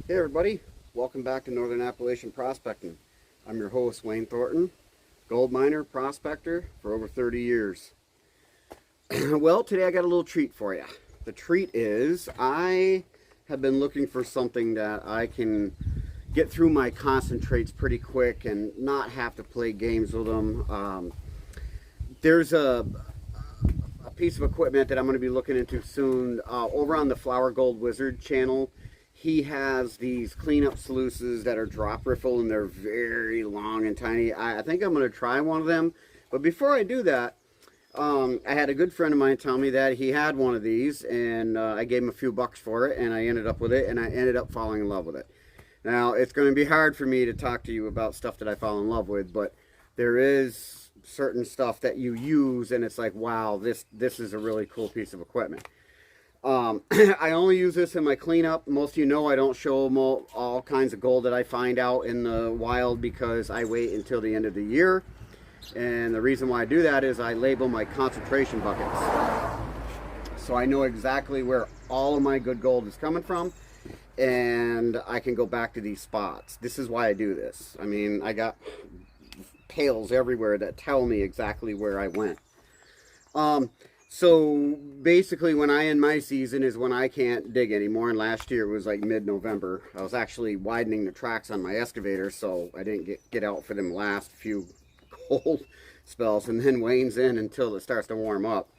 Hey everybody, welcome back to Northern Appalachian Prospecting. I'm your host Wayne Thornton, gold miner, prospector for over 30 years. Well, today I got a little treat for you. The treat is I have been looking for something that I can get through my concentrates pretty quick and not have to play games with them. There's a piece of equipment that I'm going to be looking into soon over on the Flower Gold Wizard channel. He has these cleanup sluices that are drop riffle and they're very long and tiny. I think I'm going to try one of them. But before I do that, I had a good friend of mine tell me that he had one of these, and I gave him a few bucks for it, and I ended up with it, and I ended up falling in love with it. Now, it's going to be hard for me to talk to you about stuff that I fall in love with, but there is certain stuff that you use, and it's like, wow, this is a really cool piece of equipment. I only use this in my cleanup. Most of you know I don't show them all kinds of gold that I find out in the wild because I wait until the end of the year. And the reason why I do that is I label my concentration buckets. So I know exactly where all of my good gold is coming from, and I can go back to these spots. This is why I do this. I mean, I got pails everywhere that tell me exactly where I went. So basically when I end my season is when I can't dig anymore, and last year it was like mid-November. I was actually widening the tracks on my excavator, so I didn't get out for them last few cold spells, and then Wayne's in until it starts to warm up.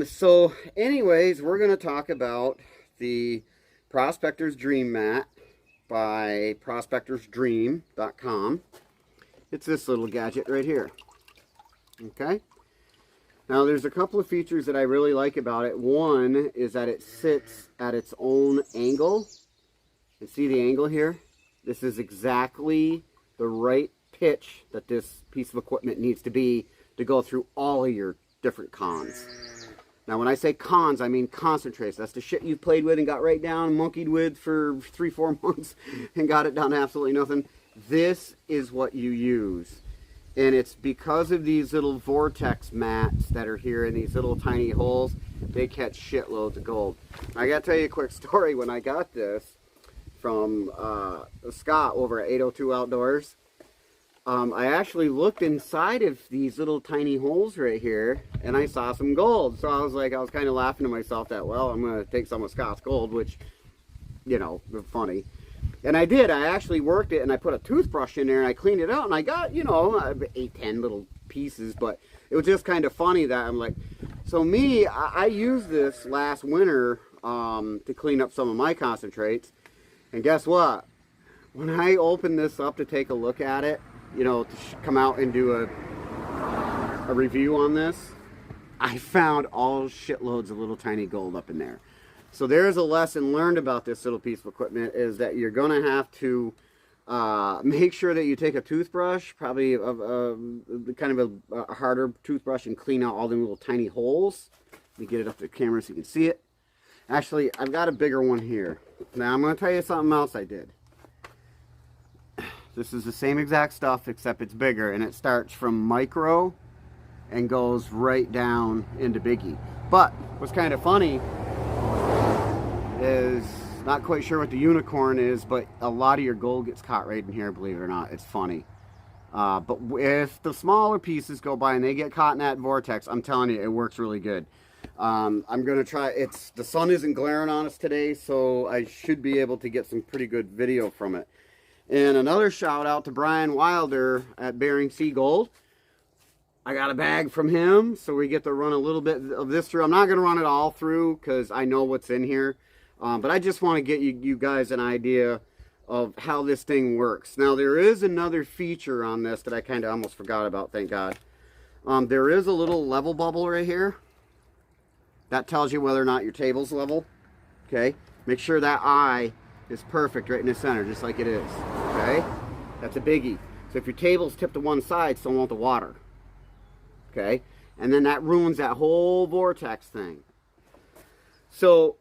So anyways, we're going to talk about the Prospector's Dream Mat by prospectorsdream.com. It's this little gadget right here. Okay. Now there's a couple of features that I really like about it. One is that it sits at its own angle. You see the angle here? This is exactly the right pitch that this piece of equipment needs to be to go through all of your different cons. Now when I say cons, I mean concentrates. That's the shit you played with and got right down, monkeyed with for 3-4 months and got it down to absolutely nothing. This is what you use. And it's because of these little vortex mats that are here in these little tiny holes, they catch shitloads of gold. I gotta tell you a quick story. When I got this from Scott over at 802 Outdoors, I actually looked inside of these little tiny holes right here, and I saw some gold. So I was kind of laughing to myself that, well, I'm gonna take some of Scott's gold, which, you know, funny. And I did. I actually worked it, and I put a toothbrush in there, and I cleaned it out, and I got, you know, 8, 10 little pieces, but it was just kind of funny that I'm like, so me, I used this last winter to clean up some of my concentrates, and guess what? When I opened this up to take a look at it, you know, to come out and do a review on this, I found all shitloads of little tiny gold up in there. So there's a lesson learned about this little piece of equipment, is that you're going to have to make sure that you take a toothbrush, probably kind of a harder toothbrush, and clean out all the little tiny holes. Let me get it up to the camera so you can see it. Actually, I've got a bigger one here. Now I'm going to tell you something else I did. This is the same exact stuff except it's bigger, and it starts from micro and goes right down into biggie. But what's kind of funny is, not quite sure what the unicorn is, but a lot of your gold gets caught right in here, believe it or not. It's funny. But if the smaller pieces go by and they get caught in that vortex, I'm telling you, it works really good. I'm going to try, the sun isn't glaring on us today, so I should be able to get some pretty good video from it. And another shout out to Brian Wilder at Bering Sea Gold. I got a bag from him, so we get to run a little bit of this through. I'm not going to run it all through because I know what's in here. But I just want to get you guys an idea of how this thing works. Now, there is another feature on this that I kind of almost forgot about, thank God. There is a little level bubble right here. That tells you whether or not your table's level. Okay? Make sure that eye is perfect right in the center, just like it is. Okay? That's a biggie. So if your table's tipped to one side, so won't the water. Okay? And then that ruins that whole vortex thing. So,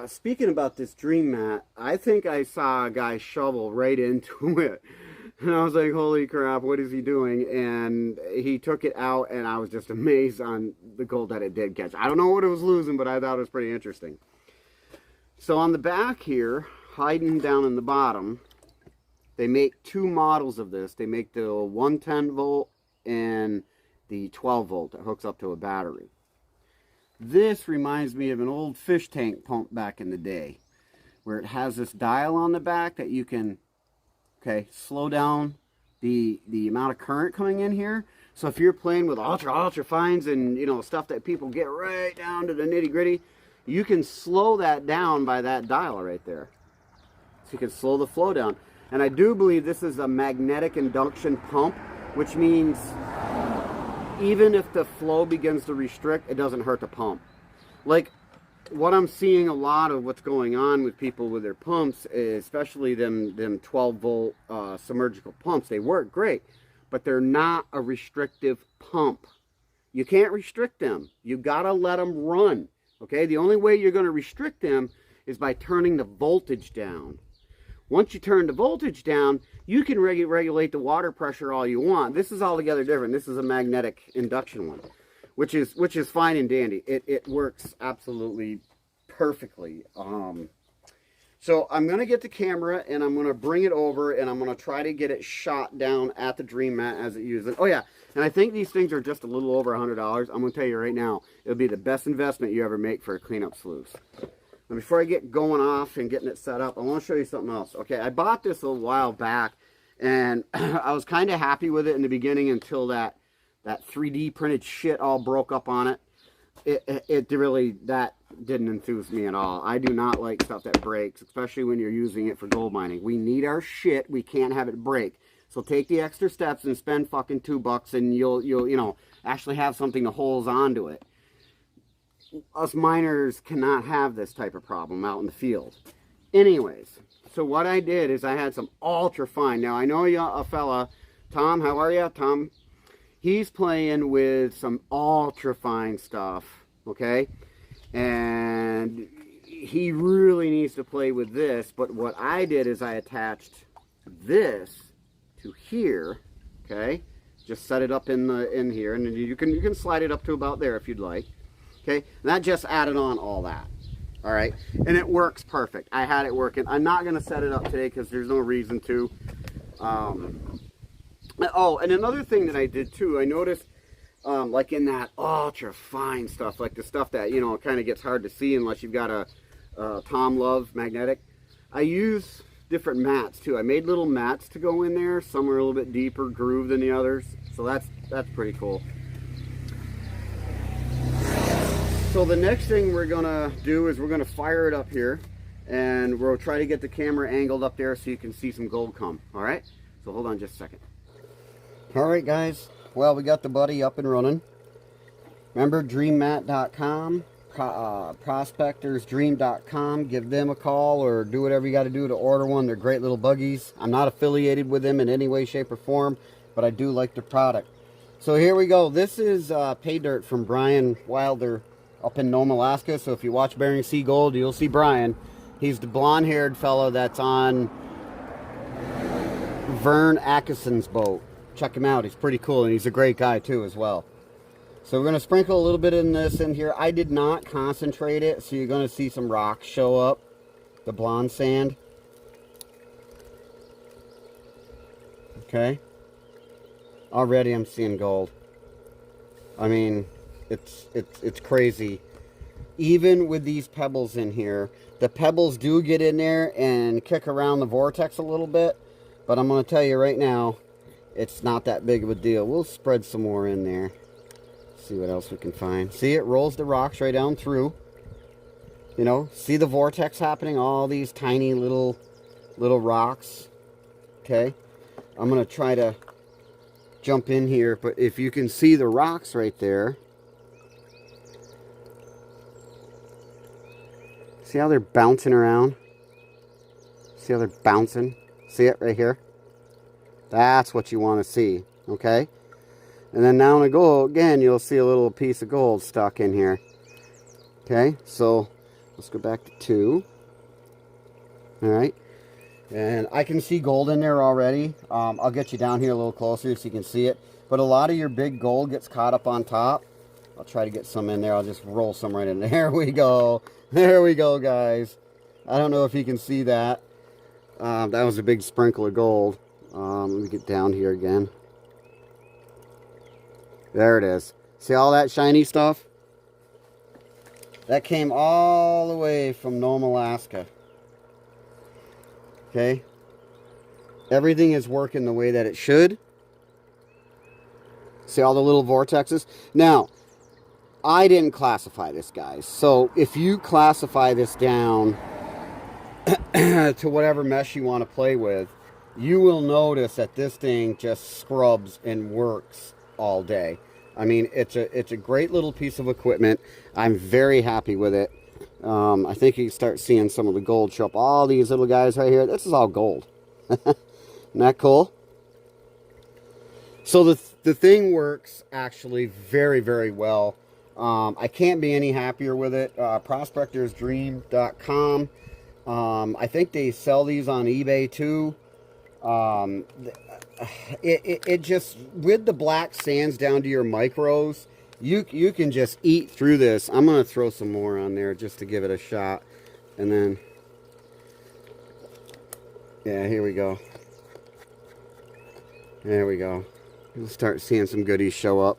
speaking about this dream mat, I think I saw a guy shovel right into it. And I was like, holy crap, what is he doing? And he took it out, and I was just amazed on the gold that it did catch. I don't know what it was losing, but I thought it was pretty interesting. So on the back here, hiding down in the bottom, they make two models of this. They make the 110 volt and the 12 volt that hooks up to a battery. This reminds me of an old fish tank pump back in the day, where it has this dial on the back that you can, okay, slow down the amount of current coming in here. So if you're playing with ultra fines and, you know, stuff that people get right down to the nitty gritty, you can slow that down by that dial right there. So you can slow the flow down. And I do believe this is a magnetic induction pump, which means even if the flow begins to restrict, it doesn't hurt the pump. Like what I'm seeing a lot of what's going on with people with their pumps, especially them 12 volt submergible pumps, they work great, but they're not a restrictive pump. You can't restrict them. You gotta let them run. Okay, the only way you're going to restrict them is by turning the voltage down. Once you turn the voltage down, you can regulate the water pressure all you want. This is altogether different. This is a magnetic induction one, which is fine and dandy. It works absolutely perfectly. So I'm going to get the camera and I'm going to bring it over and I'm going to try to get it shot down at the Dream Mat as it uses it. Oh yeah, and I think these things are just a little over $100. I'm going to tell you right now, it'll be the best investment you ever make for a cleanup sluice. And before I get going off and getting it set up, I want to show you something else. Okay, I bought this a while back and I was kind of happy with it in the beginning until that 3D printed shit all broke up on it. It really, that didn't enthuse me at all. I do not like stuff that breaks, especially when you're using it for gold mining. We need our shit. We can't have it break. So take the extra steps and spend fucking $2 and you'll you know, actually have something to hold onto it. Us miners cannot have this type of problem out in the field. Anyways, so what I did is I had some ultra fine. Now I know a fella, Tom, how are you? Tom, he's playing with some ultra fine stuff, okay? And he really needs to play with this, but what I did is I attached this to here, okay? Just set it up in here, and you can slide it up to about there if you'd like. Okay, and that just added on all that. All right, and it works perfect. I had it working. I'm not going to set it up today because there's no reason to. Oh, and another thing that I did too, I noticed like in that ultra fine stuff, like the stuff that, you know, kind of gets hard to see unless you've got a Tom Love magnetic. I use different mats too. I made little mats to go in there. Some are a little bit deeper groove than the others, so that's pretty cool. So the next thing we're gonna do is we're gonna fire it up here and we'll try to get the camera angled up there so you can see some gold come. All right, so hold on just a second. All right guys, well, we got the buddy up and running. Remember dreammat.com, prospectorsdream.com. Give them a call or do whatever you got to do to order one. They're great little buggies. I'm not affiliated with them in any way, shape, or form, but I do like their product. So here we go. This is pay dirt from Brian Wilder up in Nome, Alaska. So if you watch Bering Sea Gold, you'll see Brian. He's the blonde-haired fellow that's on Vern Atkinson's boat. Check him out. He's pretty cool, and he's a great guy too as well. So we're going to sprinkle a little bit in this in here. I did not concentrate it, so you're going to see some rocks show up. The blonde sand. Okay. Already I'm seeing gold. I mean, it's crazy. Even with these pebbles in here, the pebbles do get in there and kick around the vortex a little bit, but I'm going to tell you right now, it's not that big of a deal. We'll spread some more in there. See what else we can find. See, it rolls the rocks right down through. You know, see the vortex happening? All these tiny little rocks. Okay, I'm going to try to jump in here, but if you can see the rocks right there, see how they're bouncing around? See how they're bouncing? See it right here? That's what you want to see, okay? And then now when I go again, you'll see a little piece of gold stuck in here. Okay, so let's go back to 2. All right, and I can see gold in there already. I'll get you down here a little closer so you can see it. But a lot of your big gold gets caught up on top. I'll try to get some in there. I'll just roll some right in there. There we go. There we go, guys. I don't know if you can see that. That was a big sprinkle of gold. Let me get down here again. There it is. See all that shiny stuff? That came all the way from Nome, Alaska. Okay? Everything is working the way that it should. See all the little vortexes? Now, I didn't classify this, guys. So if you classify this down to whatever mesh you want to play with, you will notice that this thing just scrubs and works all day. I mean, it's a great little piece of equipment. I'm very happy with it. I think you can start seeing some of the gold show up. All these little guys right here. This is all gold. Isn't that cool? So the thing works actually very, very well. I can't be any happier with it. Prospectorsdream.com. I think they sell these on eBay too. It just, with the black sands down to your micros, you can just eat through this. I'm going to throw some more on there just to give it a shot. And then, yeah, here we go. There we go. You'll start seeing some goodies show up.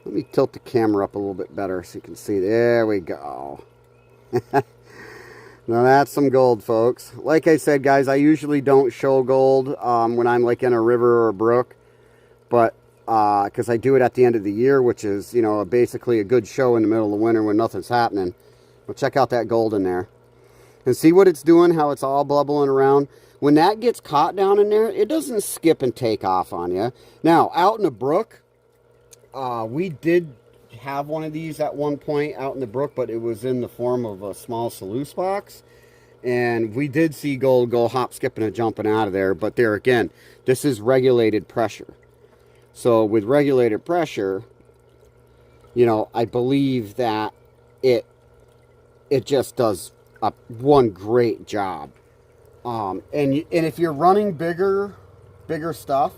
Let me tilt the camera up a little bit better so you can see. There we go. Now that's some gold, folks. Like I said, guys, I usually don't show gold when I'm like in a river or a brook. But because I do it at the end of the year, which is, you know, basically a good show in the middle of the winter when nothing's happening. Well, check out that gold in there. And see what it's doing, how it's all bubbling around. When that gets caught down in there, it doesn't skip and take off on you. Now, out in the brook, we did have one of these at one point out in the brook, but it was in the form of a small sluice box. And we did see gold go hop, skipping, and jumping out of there. But there again, this is regulated pressure. So with regulated pressure, you know, I believe that it just does one great job. And if you're running bigger stuff,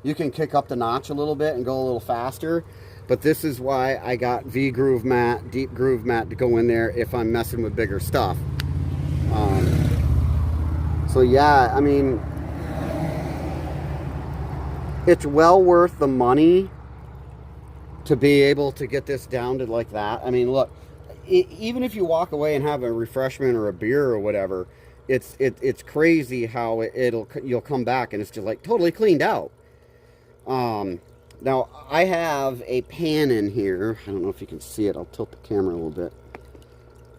you can kick up the notch a little bit and go a little faster. But this is why I got V-groove mat, deep groove mat to go in there if I'm messing with bigger stuff. So yeah, I mean, it's well worth the money to be able to get this down to like that. I mean, look, even if you walk away and have a refreshment or a beer or whatever, it's crazy how you'll come back and it's just like totally cleaned out. Now I have a pan in here. I don't know if you can see it. I'll tilt the camera a little bit.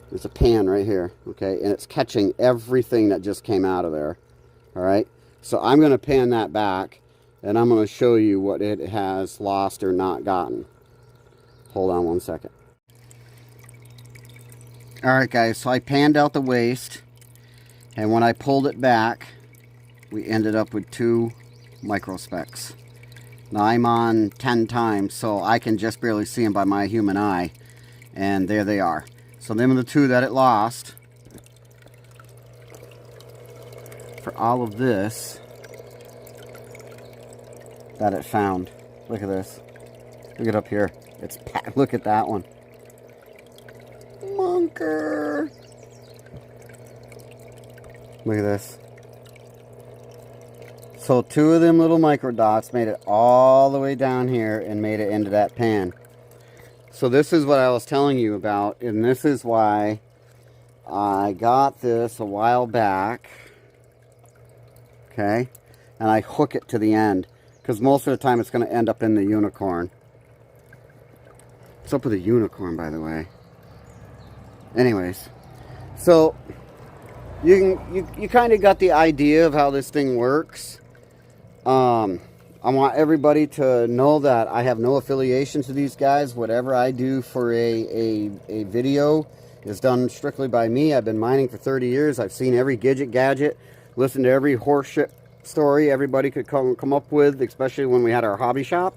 There's a pan right here, okay, and it's catching everything that just came out of there. All right, so I'm going to pan that back, and I'm going to show you what it has lost or not gotten. Hold on one second. All right, guys, so I panned out the waste, and when I pulled it back, we ended up with 2 microspecks. Now I'm on 10 times, so I can just barely see them by my human eye, and there they are. So them are the 2 that it lost. For all of this that it found. Look at this. Look at up here. It's packed. Look at that one. Monker. Look at this. So 2 of them little micro dots made it all the way down here and made it into that pan. So this is what I was telling you about, and this is why I got this a while back. Okay? And I hook it to the end, because most of the time it's going to end up in the unicorn. What's up with the unicorn, by the way? Anyways, so you kind of got the idea of how this thing works. I want everybody to know that I have no affiliation to these guys. Whatever I do for a video is done strictly by me. I've been mining for 30 years. I've seen every gadget, listened to every horseshit story everybody could come up with, especially when we had our hobby shop.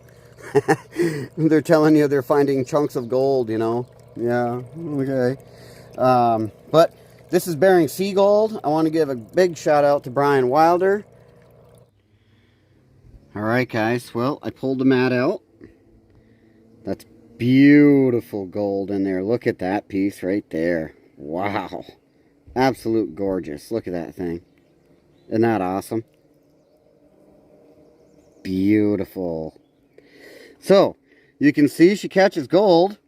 They're telling you they're finding chunks of gold, you know. Yeah, okay. But this is Bering Sea Gold. I want to give a big shout out to Brian Wilder. Alright guys, well, I pulled the mat out. That's beautiful gold in there. Look at that piece right there. Wow. Absolute gorgeous. Look at that thing. Isn't that awesome? Beautiful. So, you can see she catches gold.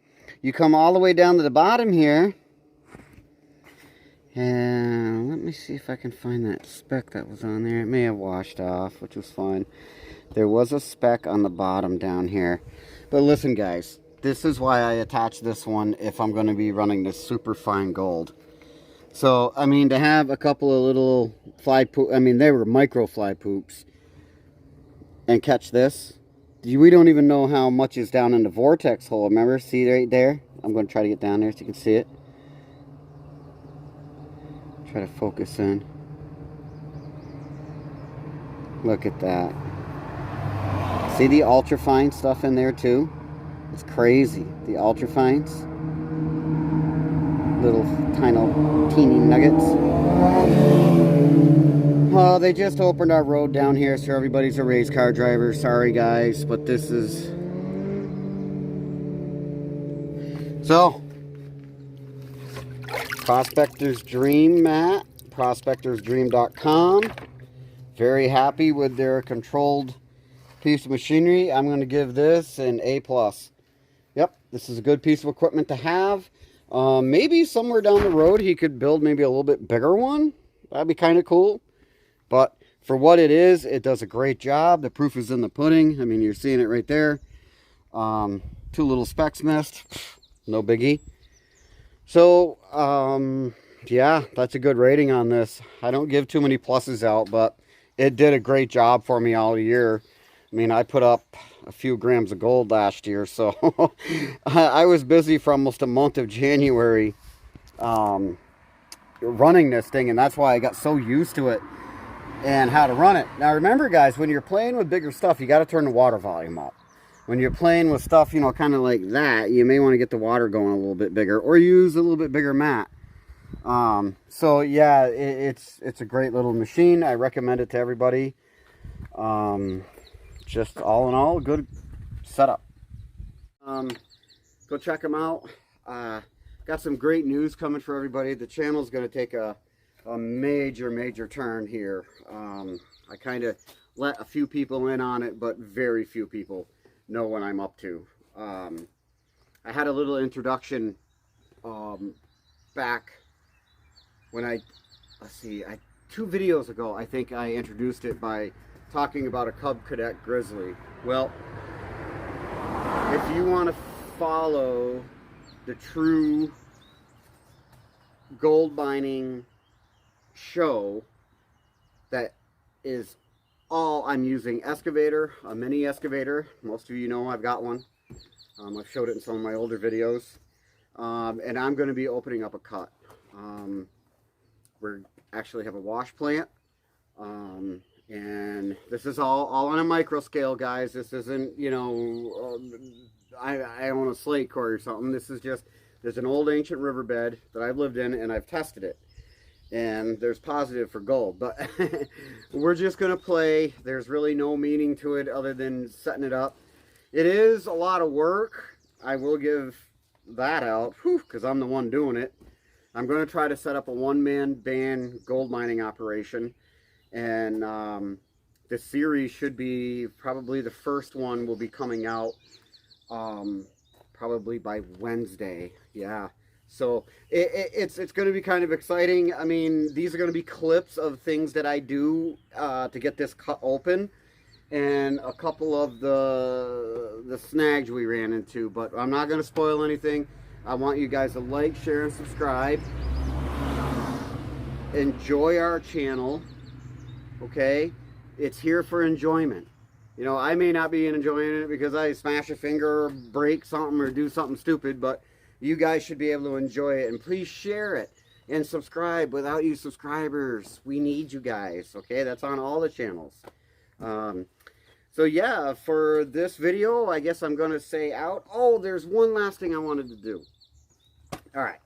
You come all the way down to the bottom here. And let me see if I can find that speck that was on there. It may have washed off, which was fine. There was a speck on the bottom down here. But listen, guys, this is why I attach this one if I'm going to be running this super fine gold. So, I mean, to have a couple of little fly poop, I mean, they were micro fly poops, and catch this. We don't even know how much is down in the vortex hole. Remember? See right there? I'm going to try to get down there so you can see it. Try to focus in. Look at that. See the ultrafine stuff in there too? It's crazy. The ultrafines. Little tiny teeny nuggets. Oh, they just opened our road down here, so everybody's a race car driver. Sorry guys, but this is... So, Prospector's Dream mat, prospectorsdream.com. Very happy with their controlled piece of machinery. I'm going to give this an A+. Yep, this is a good piece of equipment to have. Maybe somewhere down the road he could build maybe a little bit bigger one. That'd be kind of cool. But for what it is, it does a great job. The proof is in the pudding. I mean, you're seeing it right there. 2 little specks missed. No biggie. So, yeah, that's a good rating on this. I don't give too many pluses out, but it did a great job for me all year. I mean, I put up a few grams of gold last year, so I was busy for almost a month of January running this thing, and that's why I got so used to it and how to run it. Now, remember, guys, when you're playing with bigger stuff, you got to turn the water volume up. When you're playing with stuff, you know, kind of like that, you may want to get the water going a little bit bigger or use a little bit bigger mat. So, yeah, it's a great little machine. I recommend it to everybody. Just all in all, good setup. Go check them out. Got some great news coming for everybody. The channel's going to take a major turn here. I kind of let a few people in on it, but very few people know what I'm up to. I had a little introduction back when let's see, 2 videos ago, I think I introduced it by talking about a Cub Cadet Grizzly. Well, if you want to follow the true gold mining show, that is all I'm using. Excavator, a mini excavator. Most of you know I've got one. I've showed it in some of my older videos. And I'm going to be opening up a cut. We actually have a wash plant. And this is all on a micro scale, guys. This isn't, you know, I own a slate quarry or something. This is just, there's an old ancient riverbed that I've lived in, and I've tested it. And there's positive for gold. But we're just going to play. There's really no meaning to it other than setting it up. It is a lot of work. I will give that out, because I'm the one doing it. I'm going to try to set up a one-man band gold mining operation. And this series should be, probably the first one will be coming out probably by Wednesday. Yeah. So it's going to be kind of exciting. I mean, these are going to be clips of things that I do to get this cut open, and a couple of the snags we ran into. But I'm not going to spoil anything. I want you guys to like, share, and subscribe. Enjoy our channel. Okay? It's here for enjoyment. You know, I may not be enjoying it because I smash a finger or break something or do something stupid, but you guys should be able to enjoy it. And please share it and subscribe. Without you subscribers, we need you guys. Okay? That's on all the channels. So yeah, for this video, I guess I'm going to say out. Oh, there's one last thing I wanted to do. All right.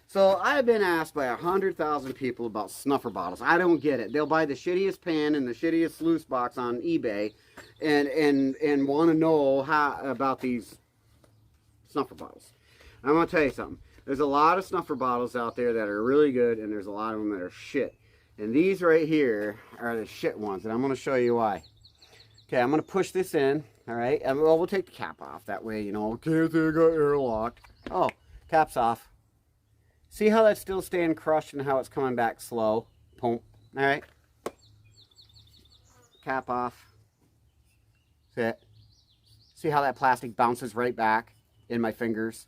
So I've been asked by 100,000 people about snuffer bottles. I don't get it. They'll buy the shittiest pan and the shittiest sluice box on eBay and want to know how about these snuffer bottles. I'm going to tell you something. There's a lot of snuffer bottles out there that are really good, and there's a lot of them that are shit. And these right here are the shit ones, and I'm going to show you why. Okay, I'm going to push this in, all right? And we'll take the cap off. That way, you know, okay, they got airlock. Oh, cap's off. See how that's still staying crushed and how it's coming back slow? Boom. All right. Cap off. See it? See how that plastic bounces right back in my fingers?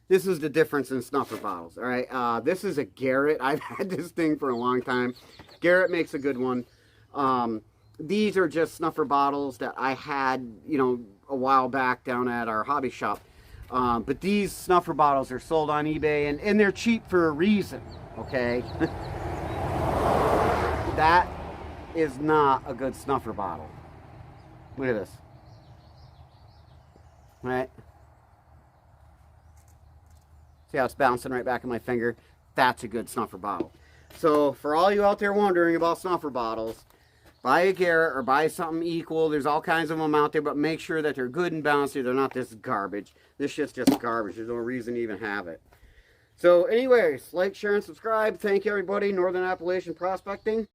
This is the difference in snuffer bottles, all right? This is a Garrett. I've had this thing for a long time. Garrett makes a good one. These are just snuffer bottles that I had, you know, a while back down at our hobby shop. But these snuffer bottles are sold on eBay, and they're cheap for a reason, okay? That is not a good snuffer bottle. Look at this. All right? See how it's bouncing right back in my finger? That's a good snuffer bottle. So for all you out there wondering about snuffer bottles, buy a Garrett or buy something equal. There's all kinds of them out there, but make sure that they're good and bouncy. They're not this garbage. This shit's just garbage. There's no reason to even have it. So anyways, like, share, and subscribe. Thank you, everybody. Northern Appalachian Prospecting.